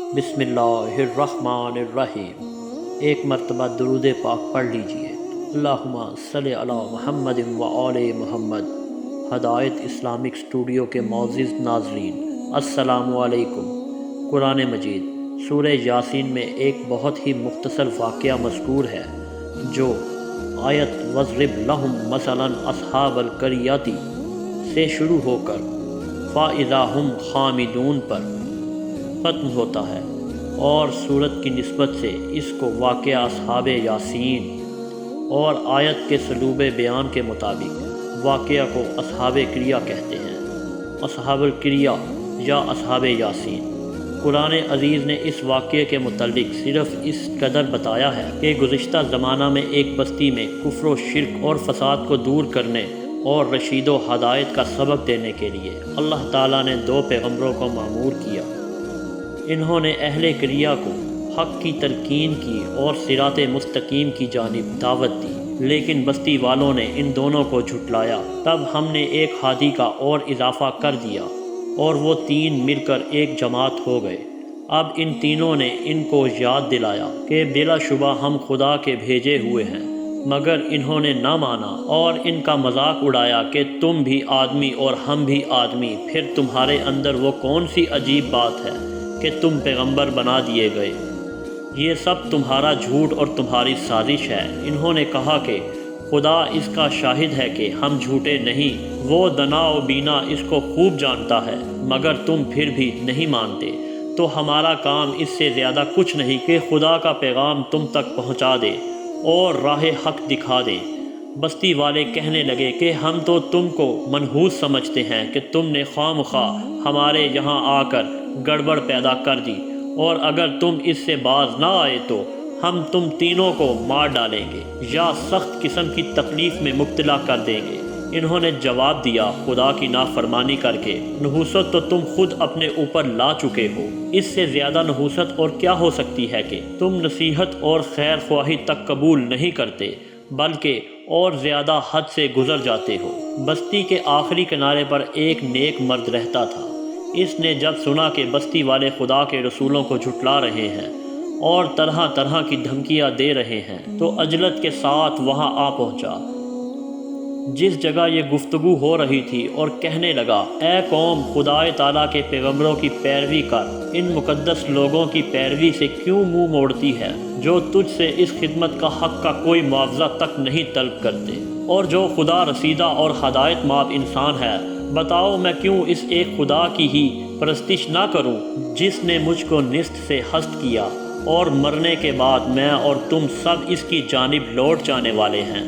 بسم اللہ الرحمن الرحیم۔ ایک مرتبہ درود پاک پڑھ لیجئے۔ اللہم صلی علی محمد و آل محمد۔ ہدایت اسلامک اسٹوڈیو کے معزز ناظرین، السلام علیکم۔ قرآن مجید سورہ یاسین میں ایک بہت ہی مختصر واقعہ مذکور ہے جو آیت وَاضْرِبْ لَهُمْ مَثَلًا أَصْحَابَ الْقَرْيَةِ سے شروع ہو کر فَإِذَا هُمْ خَامِدُونَ پر ختم ہوتا ہے، اور صورت کی نسبت سے اس کو واقعہ اصحاب یاسین اور آیت کے اسلوب بیان کے مطابق واقعہ کو اصحاب کریا کہتے ہیں۔ اصحاب القریہ یا اصحاب یاسین۔ قرآن عزیز نے اس واقعے کے متعلق صرف اس قدر بتایا ہے کہ گزشتہ زمانہ میں ایک بستی میں کفر و شرک اور فساد کو دور کرنے اور رشید و ہدایت کا سبق دینے کے لیے اللہ تعالیٰ نے 2 پیغمبروں کو مأمور کیا۔ انہوں نے اہل قریہ کو حق کی تلقین کی اور صراط مستقیم کی جانب دعوت دی، لیکن بستی والوں نے ان دونوں کو جھٹلایا۔ تب ہم نے ایک ہادی کا اور اضافہ کر دیا اور وہ 3 مل کر ایک جماعت ہو گئے۔ اب ان تینوں نے ان کو یاد دلایا کہ بلا شبہ ہم خدا کے بھیجے ہوئے ہیں، مگر انہوں نے نہ مانا اور ان کا مذاق اڑایا کہ تم بھی آدمی اور ہم بھی آدمی، پھر تمہارے اندر وہ کون سی عجیب بات ہے کہ تم پیغمبر بنا دیے گئے؟ یہ سب تمہارا جھوٹ اور تمہاری سازش ہے۔ انہوں نے کہا کہ خدا اس کا شاہد ہے کہ ہم جھوٹے نہیں، وہ دنا و بینا اس کو خوب جانتا ہے، مگر تم پھر بھی نہیں مانتے۔ تو ہمارا کام اس سے زیادہ کچھ نہیں کہ خدا کا پیغام تم تک پہنچا دے اور راہ حق دکھا دے۔ بستی والے کہنے لگے کہ ہم تو تم کو منحوس سمجھتے ہیں کہ تم نے خواہ مخواہ ہمارے یہاں آ کر گڑبڑ پیدا کر دی، اور اگر تم اس سے باز نہ آئے تو ہم تم تینوں کو مار ڈالیں گے یا سخت قسم کی تکلیف میں مبتلا کر دیں گے۔ انہوں نے جواب دیا، خدا کی نافرمانی کر کے نحوست تو تم خود اپنے اوپر لا چکے ہو، اس سے زیادہ نحوست اور کیا ہو سکتی ہے کہ تم نصیحت اور خیر خواہی تک قبول نہیں کرتے، بلکہ اور زیادہ حد سے گزر جاتے ہو۔ بستی کے آخری کنارے پر ایک نیک مرد رہتا تھا۔ اس نے جب سنا کہ بستی والے خدا کے رسولوں کو جھٹلا رہے ہیں اور طرح طرح کی دھمکیاں دے رہے ہیں تو عجلت کے ساتھ وہاں آ پہنچا جس جگہ یہ گفتگو ہو رہی تھی، اور کہنے لگا، اے قوم، خدائے تعالیٰ کے پیغمبروں کی پیروی کر، ان مقدس لوگوں کی پیروی سے کیوں منہ موڑتی ہے جو تجھ سے اس خدمت کا حق کا کوئی معاوضہ تک نہیں طلب کرتے، اور جو خدا رسیدہ اور ہدایت ماب انسان ہے؟ بتاؤ میں کیوں اس ایک خدا کی ہی پرستش نہ کروں جس نے مجھ کو نصف سے ہست کیا، اور مرنے کے بعد میں اور تم سب اس کی جانب لوٹ جانے والے ہیں۔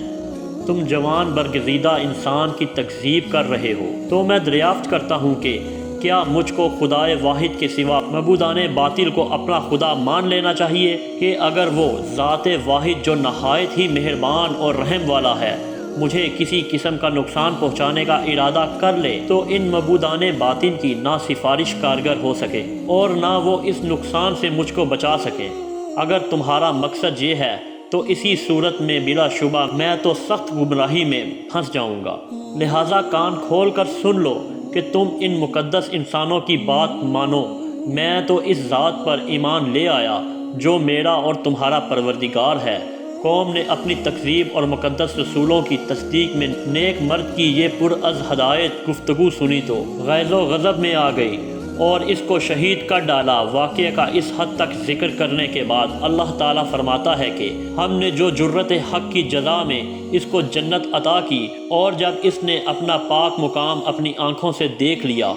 تم جوان برگزیدہ انسان کی تکذیب کر رہے ہو، تو میں دریافت کرتا ہوں کہ کیا مجھ کو خدائے واحد کے سوا معبودان باطل کو اپنا خدا مان لینا چاہیے کہ اگر وہ ذات واحد جو نہایت ہی مہربان اور رحم والا ہے مجھے کسی قسم کا نقصان پہنچانے کا ارادہ کر لے تو ان معبودان باطن کی نہ سفارش کارگر ہو سکے اور نہ وہ اس نقصان سے مجھ کو بچا سکے۔ اگر تمہارا مقصد یہ ہے تو اسی صورت میں بلا شبہ میں تو سخت گمراہی میں پھنس جاؤں گا، لہٰذا کان کھول کر سن لو کہ تم ان مقدس انسانوں کی بات مانو۔ میں تو اس ذات پر ایمان لے آیا جو میرا اور تمہارا پروردگار ہے۔ قوم نے اپنی تکذیب اور مقدس رسولوں کی تصدیق میں نیک مرد کی یہ پرعز ہدایت گفتگو سنی تو غیظ و غضب میں آ گئی اور اس کو شہید کر ڈالا۔ واقعے کا اس حد تک ذکر کرنے کے بعد اللہ تعالیٰ فرماتا ہے کہ ہم نے جو جرت حق کی جزا میں اس کو جنت عطا کی، اور جب اس نے اپنا پاک مقام اپنی آنکھوں سے دیکھ لیا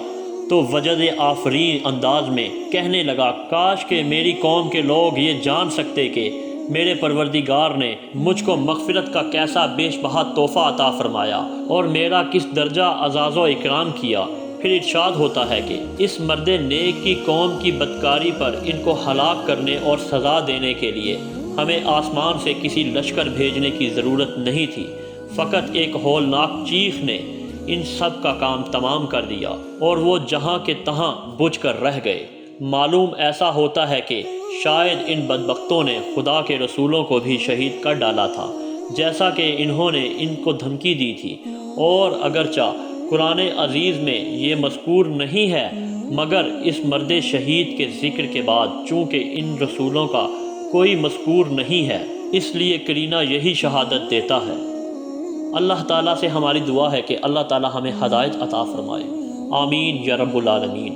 تو وجد آفرین انداز میں کہنے لگا، کاش کہ میری قوم کے لوگ یہ جان سکتے کہ میرے پروردگار نے مجھ کو مغفرت کا کیسا بیش بہا تحفہ عطا فرمایا اور میرا کس درجہ اعزاز و اکرام کیا۔ پھر ارشاد ہوتا ہے کہ اس مرد نیک کی قوم کی بدکاری پر ان کو ہلاک کرنے اور سزا دینے کے لیے ہمیں آسمان سے کسی لشکر بھیجنے کی ضرورت نہیں تھی، فقط ایک ہولناک چیخ نے ان سب کا کام تمام کر دیا اور وہ جہاں کے تہاں بجھ کر رہ گئے۔ معلوم ایسا ہوتا ہے کہ شاید ان بدبختوں نے خدا کے رسولوں کو بھی شہید کر ڈالا تھا جیسا کہ انہوں نے ان کو دھمکی دی تھی، اور اگرچہ قرآن عزیز میں یہ مذکور نہیں ہے مگر اس مرد شہید کے ذکر کے بعد چونکہ ان رسولوں کا کوئی مذکور نہیں ہے، اس لیے کرینہ یہی شہادت دیتا ہے۔ اللہ تعالیٰ سے ہماری دعا ہے کہ اللہ تعالیٰ ہمیں ہدایت عطا فرمائے، آمین یا رب العالمین۔